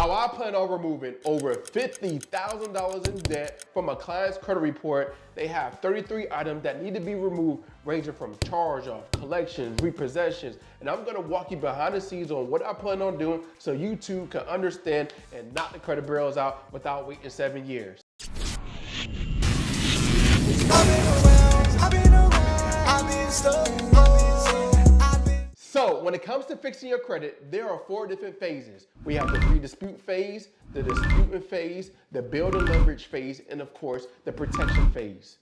How I plan on removing over $50,000 in debt from a client's credit report. They have 33 items that need to be removed, ranging from charge-off, collections, repossessions, and I'm gonna walk you behind the scenes on what I plan on doing so you too can understand and knock the credit bureaus out without waiting 7 years. So when it comes to fixing your credit, there are 4 different phases. We have the pre-dispute phase, the disputant phase, the build and leverage phase, and of course, the protection phase.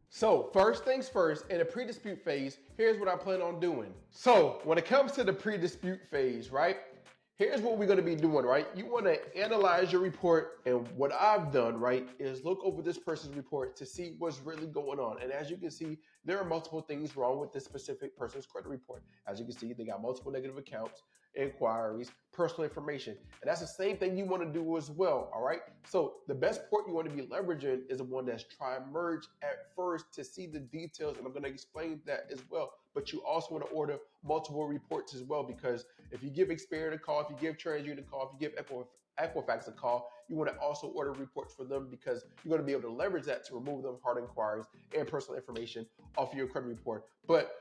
So first things first, in the pre-dispute phase, here's what I plan on doing. So when it comes to the pre-dispute phase, right? Here's what we're gonna be doing, right? You wanna analyze your report, and what I've done, right, is look over this person's report to see what's really going on. And as you can see, there are multiple things wrong with this specific person's credit report. As you can see, they got multiple negative accounts, inquiries, personal information. And that's the same thing you wanna do as well, all right? So the best port you wanna be leveraging is the one that's tri-merge at first to see the details, and I'm gonna explain that as well. But you also wanna order multiple reports as well, because if you give Experian a call, if you give TransUnion a call, if you give Equifax a call, you want to also order reports for them, because you're going to be able to leverage that to remove them hard inquiries and personal information off of your credit report. But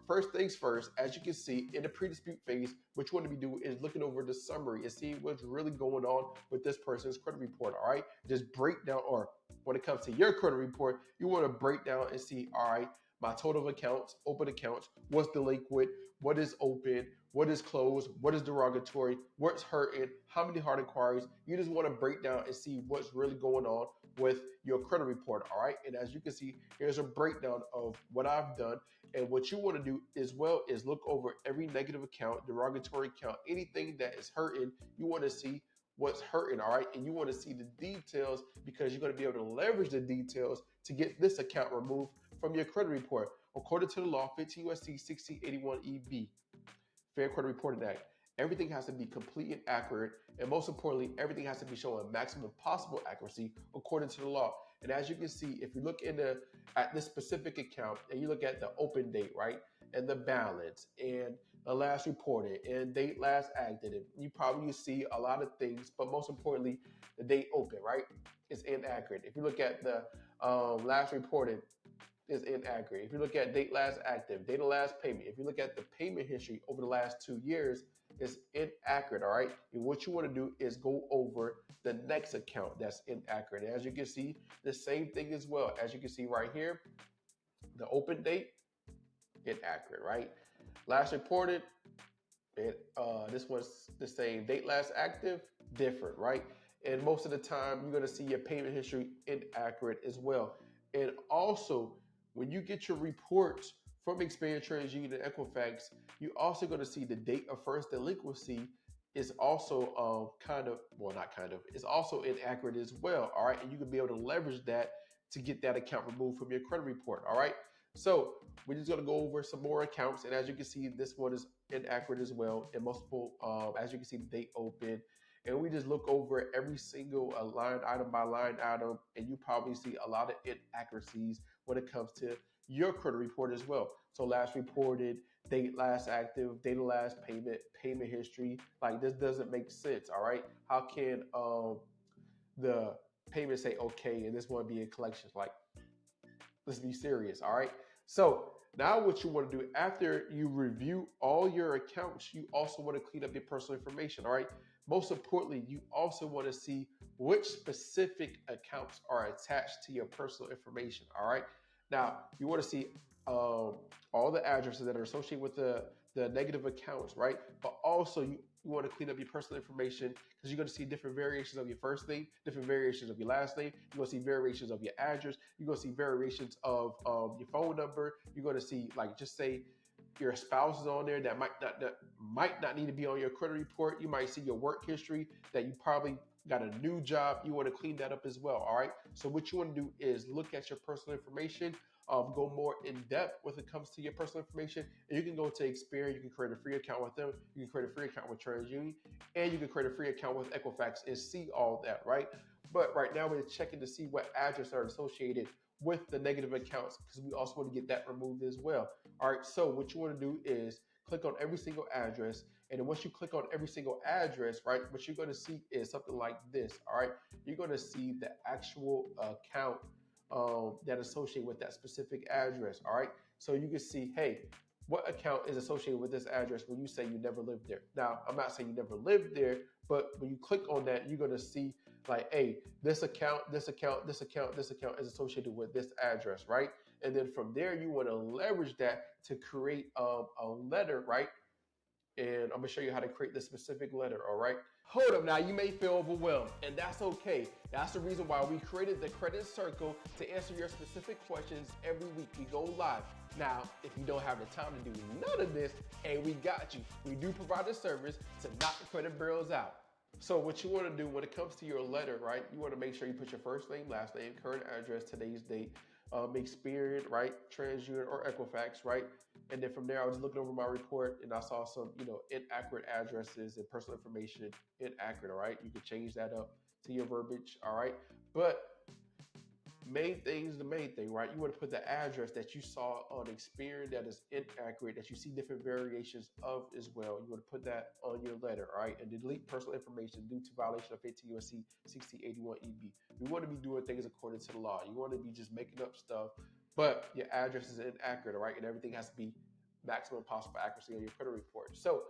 first things first, as you can see in the pre-dispute phase, what you want to be doing is looking over the summary and seeing what's really going on with this person's credit report, all right? Just break down, or when it comes to your credit report, you want to break down and see, all right, my total accounts, open accounts, what's delinquent, what is open, what is closed, what is derogatory, what's hurting, how many hard inquiries. You just want to break down and see what's really going on with your credit report, all right? And as you can see, here's a breakdown of what I've done. And what you want to do as well is look over every negative account, derogatory account, anything that is hurting. You want to see what's hurting, all right? And you want to see the details, because you're going to be able to leverage the details to get this account removed from your credit report. According to the law, 15 U.S.C. 1681 EB, Fair Credit Reporting Act, everything has to be complete and accurate, and most importantly, everything has to be showing maximum possible accuracy according to the law. And as you can see, if you look at this specific account and you look at the open date, right, and the balance, and the last reported, and date last acted, you probably see a lot of things, but most importantly, the date open, right, is inaccurate. If you look at the last reported, is inaccurate. If you look at date last active, date of last payment, if you look at the payment history over the last 2 years, it's inaccurate, all right? And what you want to do is go over the next account that's inaccurate. And as you can see, the same thing as well. As you can see right here, the open date, inaccurate, right? Last reported, this one's the same. Date last active, different, right? And most of the time, you're going to see your payment history inaccurate as well. And also, when you get your reports from Experian, TransUnion, and Equifax, you're also going to see the date of first delinquency is also it's also inaccurate as well, all right? And you can be able to leverage that to get that account removed from your credit report, all right? So we're just going to go over some more accounts, and as you can see, this one is inaccurate as well, and multiple, as you can see, the date open. And we just look over every single line item by line item, and you probably see a lot of inaccuracies when it comes to your credit report as well. So last reported, date last active, date of last payment, payment history. Like, this doesn't make sense, all right? How can the payment say okay and this one be in collections? Like, let's be serious, all right? So now what you want to do after you review all your accounts, you also want to clean up your personal information, all right? Most importantly, you also want to see which specific accounts are attached to your personal information, all right? Now, you want to see all the addresses that are associated with the negative accounts, right? But also, you want to clean up your personal information, because you're going to see different variations of your first name, different variations of your last name. You're going to see variations of your address. You're going to see variations of your phone number. You're going to see, like, just say your spouse is on there that might not need to be on your credit report. You might see your work history that you probably got a new job. You want to clean that up as well, all right? So what you want to do is look at your personal information, go more in depth when it comes to your personal information, and you can go to Experian. You can create a free account with them. You can create a free account with TransUnion, and you can create a free account with Equifax and see all that, right? But right now we're checking to see what addresses are associated with the negative accounts, because we also want to get that removed as well. All right, so what you want to do is click on every single address, And then once you click on every single address, right, what you're going to see is something like this. All right, you're going to see the actual account that associated with that specific address. All right, so you can see, hey, what account is associated with this address when you say you never lived there. Now, I'm not saying you never lived there, but when you click on that, you're going to see like, hey, this account, this account, this account, this account is associated with this address, right? And then from there, you want to leverage that to create a letter, right? And I'm gonna show you how to create this specific letter, all right? Hold up now, you may feel overwhelmed, and that's okay. That's the reason why we created the credit circle to answer your specific questions every week. We go live. Now, if you don't have the time to do none of this, hey, we got you. We do provide a service to knock the credit bureaus out. So what you want to do when it comes to your letter, right? You want to make sure you put your first name, last name, current address, today's date, Experian, right? TransUnion or Equifax, right? And then from there, I was looking over my report and I saw some, inaccurate addresses and personal information inaccurate. All right, you can change that up to your verbiage. All right, but main thing is the main thing, right? You want to put the address that you saw on Experian that is inaccurate, that you see different variations of as well. You want to put that on your letter, all right? And delete personal information due to violation of 18 U.S.C. 1681 EB. We want to be doing things according to the law. You want to be just making up stuff, but your address is inaccurate, all right? And everything has to be maximum possible accuracy on your credit report. So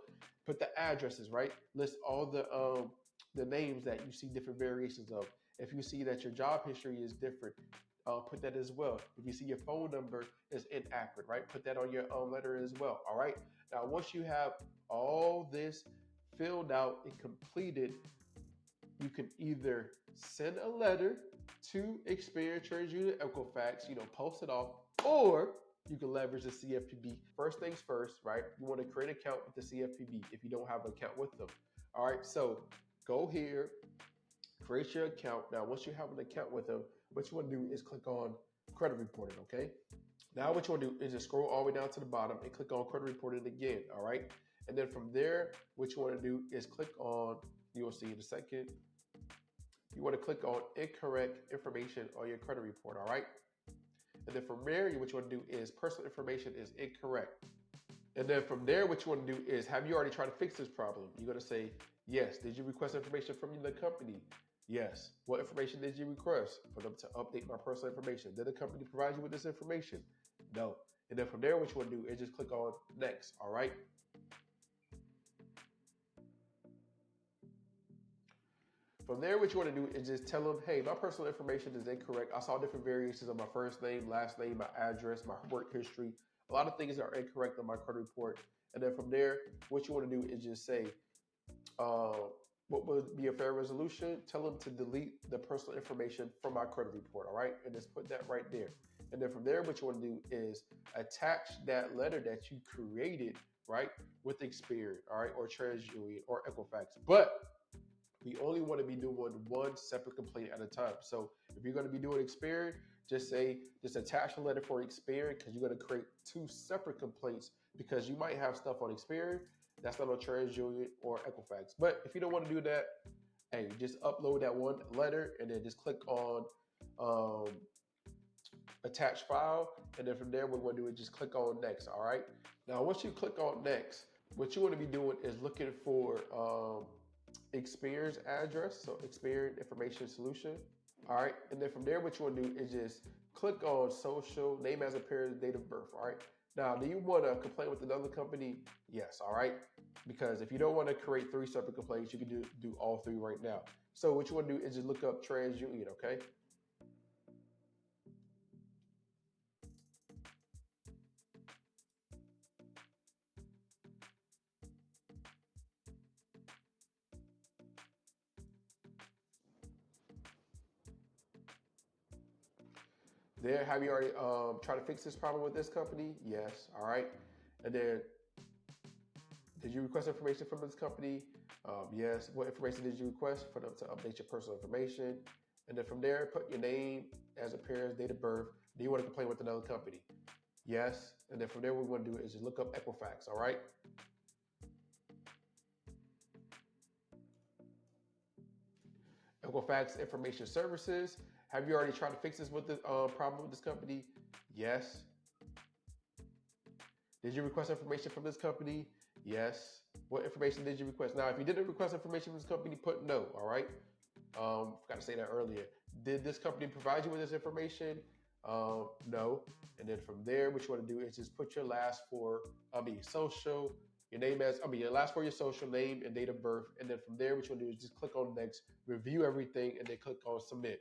put the addresses, right? List all the names that you see different variations of. If you see that your job history is different, put that as well. If you see your phone number is inaccurate, right? Put that on your letter as well, all right? Now, once you have all this filled out and completed, you can either send a letter to Experian, TransUnion, Equifax, post it off, or you can leverage the CFPB. First things first, right? You want to create an account with the CFPB if you don't have an account with them. All right, so go here, create your account. Now, once you have an account with them, what you want to do is click on credit reporting, okay? Now, what you want to do is just scroll all the way down to the bottom and click on credit reporting again, all right? And then from there, what you want to do is click on, you will see in a second, you want to click on incorrect information on your credit report, all right? And then from there, what you want to do is personal information is incorrect. And then from there, what you want to do is, have you already tried to fix this problem? You're going to say, yes. Did you request information from the company? Yes. What information did you request? For them to update my personal information. Did the company provide you with this information? No. And then from there, what you want to do is just click on next, all right? From there, what you want to do is just tell them, hey, my personal information is incorrect. I saw different variations of my first name, last name, my address, my work history. A lot of things are incorrect on my credit report. And then from there, what you want to do is just say, what would be a fair resolution? Tell them to delete the personal information from my credit report, all right? And just put that right there. And then from there, what you want to do is attach that letter that you created, right, with Experian, all right, or TransUnion or Equifax. But we only want to be doing one separate complaint at a time. So if you're going to be doing Experian, just attach a letter for Experian, because you're going to create two separate complaints, because you might have stuff on Experian that's not on TransUnion or Equifax. But if you don't want to do that, hey, just upload that one letter and then just click on attach file. And then from there, what we want to do is just click on next, all right? Now, once you click on next, what you want to be doing is looking for Experian's address, so Experian Information Solution. All right, and then from there, what you want to do is just click on social, name as appears, date of birth. All right, now do you want to complain with another company? Yes, all right, because if you don't want to create three separate complaints, you can do all three right now. So what you want to do is just look up TransUnion, okay? There, have you already tried to fix this problem with this company? Yes, all right. And then, did you request information from this company? Yes. What information did you request? For them to update your personal information. And then from there, put your name as appears, date of birth. Do you want to complain with another company? Yes. And then from there, what we want to do is just look up Equifax, all right? Equifax Information Services. Have you already tried to fix this with the problem with this company? Yes. Did you request information from this company? Yes. What information did you request? Now, if you didn't request information from this company, put no, all right? Forgot to say that earlier. Did this company provide you with this information? No. And then from there, what you want to do is just put your last four, social, your name as, your last four, your social name and date of birth. And then from there, what you want to do is just click on next, review everything, and then click on submit.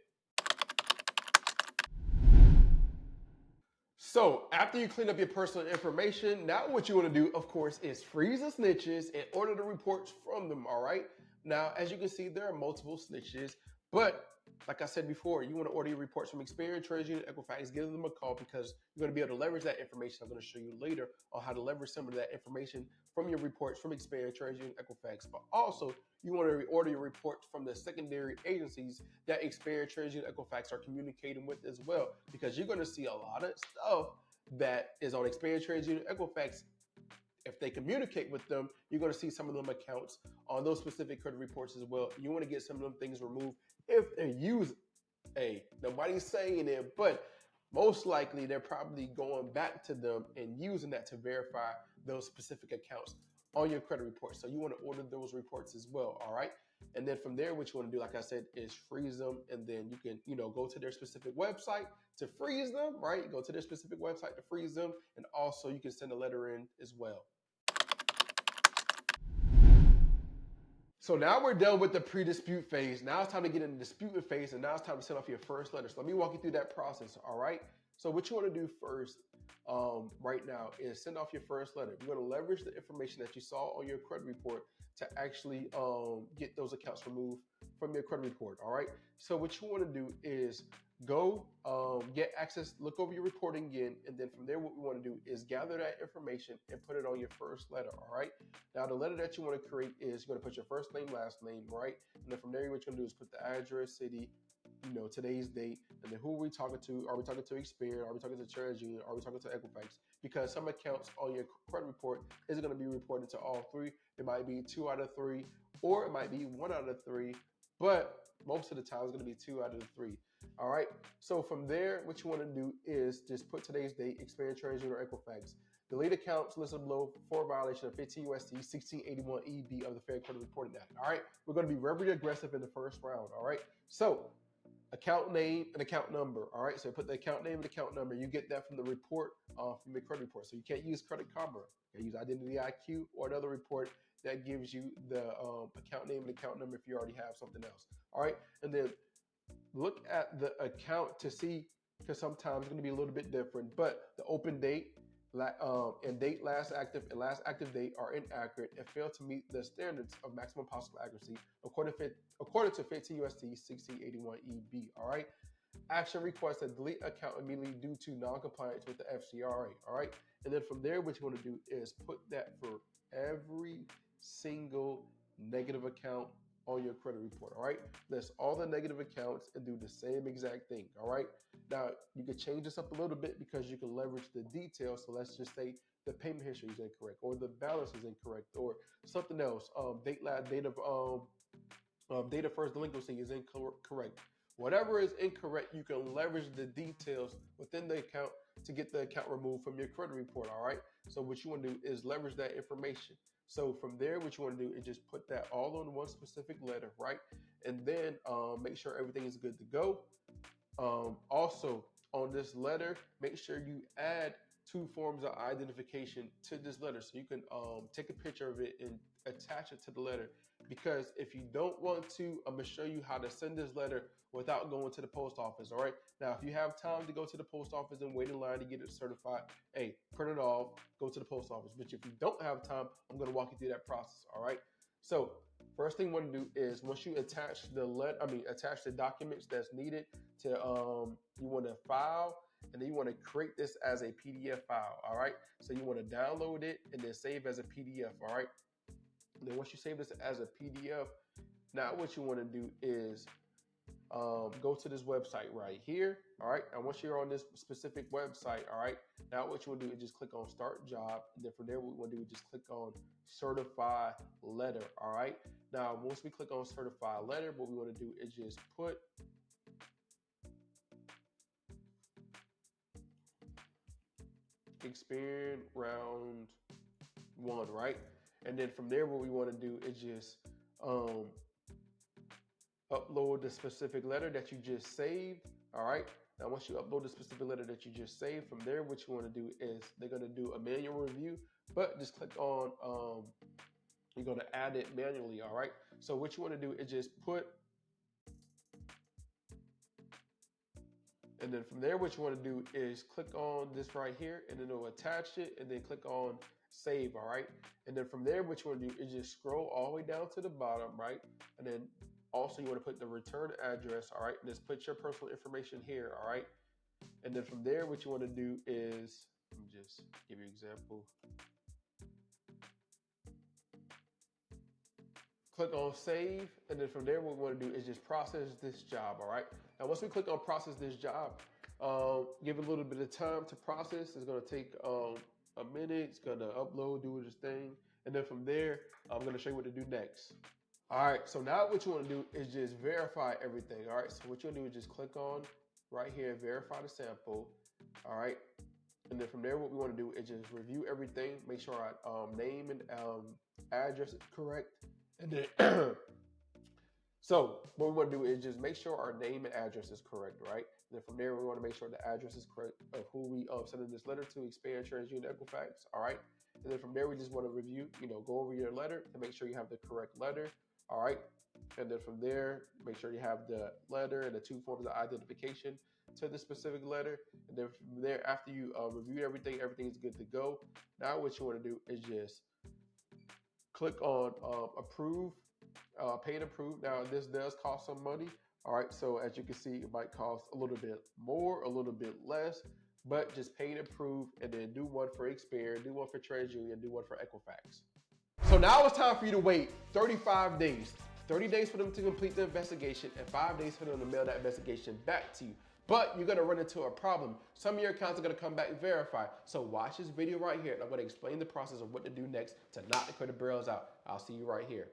So after you clean up your personal information, now what you want to do, of course, is freeze the snitches and order the reports from them, all right? Now, as you can see, there are multiple snitches, but like I said before, you want to order your reports from Experian, TransUnion, Equifax, give them a call because you're going to be able to leverage that information. I'm going to show you later on how to leverage some of that information from your reports from Experian, TransUnion, Equifax, but also you want to order your reports from the secondary agencies that Experian, TransUnion, Equifax are communicating with as well, because you're going to see a lot of stuff that is on Experian, TransUnion, Equifax. If they communicate with them, you're going to see some of them accounts on those specific credit reports as well. You want to get some of them things removed if they use nobody's saying it, but most likely they're probably going back to them and using that to verify those specific accounts on your credit report. So you want to order those reports as well, all right? And then from there, what you want to do, like I said, is freeze them. And then you can, go to their specific website to freeze them, right? Go to their specific website to freeze them. And also you can send a letter in as well. So now we're done with the pre-dispute phase. Now it's time to get into the disputed phase, and now it's time to send off your first letter. So let me walk you through that process, all right? So what you want to do first right now is send off your first letter. You're going to leverage the information that you saw on your credit report to actually get those accounts removed from your credit report, all right? So what you want to do is go get access, look over your reporting again, and then from there what we want to do is gather that information and put it on your first letter, all right? Now the letter that you want to create is you're going to put your first name, last name, right? And then from there what you're going to do is put the address, city, today's date, and then who are we talking to? Are we talking to Experian? Are we talking to TransUnion? Are we talking to Equifax? Because some accounts on your credit report isn't going to be reported to all three. It might be 2 out of 3, or it might be 1 out of 3, but most of the time it's going to be 2 out of the 3. All right. So from there, what you want to do is just put today's date, Experian, TransUnion, or Equifax. Delete accounts listed below for violation of 15 USC 1681 EB of the Fair Credit Reporting Act. All right. We're going to be very aggressive in the first round. All right. So account name and account number. All right. So put the account name and account number. You get that from the report, from the credit report. So you can't use Credit Karma. You can use Identity IQ or another report that gives you the account name and account number if you already have something else. All right. And then look at the account to see, because sometimes it's going to be a little bit different, but the open date and date last active and last active date are inaccurate and fail to meet the standards of maximum possible accuracy according to 15 USD 1681 EB. All right. Action request that delete account immediately due to non-compliance with the FCRA. All right. And then from there, what you want to do is put that for every single negative account on your credit report. All right. List all the negative accounts and do the same exact thing. All right. Now you can change this up a little bit because you can leverage the details. So let's just say the payment history is incorrect, or the balance is incorrect, or something else. Date of first delinquency is incorrect. Whatever is incorrect, you can leverage the details within the account to get the account removed from your credit report. All right. So what you want to do is leverage that information. So from there, what you want to do is just put that all on one specific letter, right? And then make sure everything is good to go. Also, on this letter, make sure you add 2 forms of identification to this letter. So you can take a picture of it and attach it to the letter. Because if you don't want to, I'm going to show you how to send this letter without going to the post office. All right. Now, if you have time to go to the post office and wait in line to get it certified, hey, print it off, go to the post office. But if you don't have time, I'm going to walk you through that process. All right. So first thing you want to do is once you attach attach the documents that's needed to, you want to file, and then you want to create this as a PDF file. All right. So you want to download it and then save as a PDF. All right. And then once you save this as a PDF, now what you want to do is go to this website right here. All right. And once you're on this specific website, all right, now what you want to do is just click on Start Job. And then from there, what we want to do is just click on Certify Letter. All right. Now, once we click on Certify Letter, what we want to do is just put Experian round 1, right? And then from there, what we want to do is just upload the specific letter that you just saved. All right. Now, once you upload the specific letter that you just saved, from there, what you want to do is they're going to do a manual review, but just click on, you're going to add it manually. All right. So what you want to do is just put, and then from there, what you want to do is click on this right here, and then it'll attach it, and then click on save. All right. And then from there, what you want to do is just scroll all the way down to the bottom, right? And then also you want to put the return address. All right. And just put your personal information here. All right. And then from there, what you want to do is, let me just give you an example. Click on save, and then from there, what we want to do is just process this job. All right. Now, once we click on process this job, give it a little bit of time to process. It's going to take a minute. It's going to upload, do its thing, and then from there, I'm going to show you what to do next. All right. So now what you want to do is just verify everything. All right. So what you'll do is just click on right here, verify the sample. All right. And then from there, what we want to do is just review everything, make sure our name and address is correct. And then, so what we want to do is just make sure our name and address is correct, right? And then from there, we want to make sure the address is correct of who we sending this letter to, Expand TransUnion Equifax, all right? And then from there, we just want to review, go over your letter and make sure you have the correct letter, all right? And then from there, make sure you have the letter and the 2 forms of identification to the specific letter. And then from there, after you review everything, everything is good to go. Now what you want to do is just click on approve, pay and approve. Now this does cost some money. All right, so as you can see, it might cost a little bit more, a little bit less, but just pay and approve, and then do one for Experian, do one for TransUnion, do one for Equifax. So now it's time for you to wait 35 days. 30 days for them to complete the investigation and 5 days for them to mail that investigation back to you. But you're gonna run into a problem. Some of your accounts are gonna come back verified. So watch this video right here, and I'm gonna explain the process of what to do next to knock the credit bureaus out. I'll see you right here.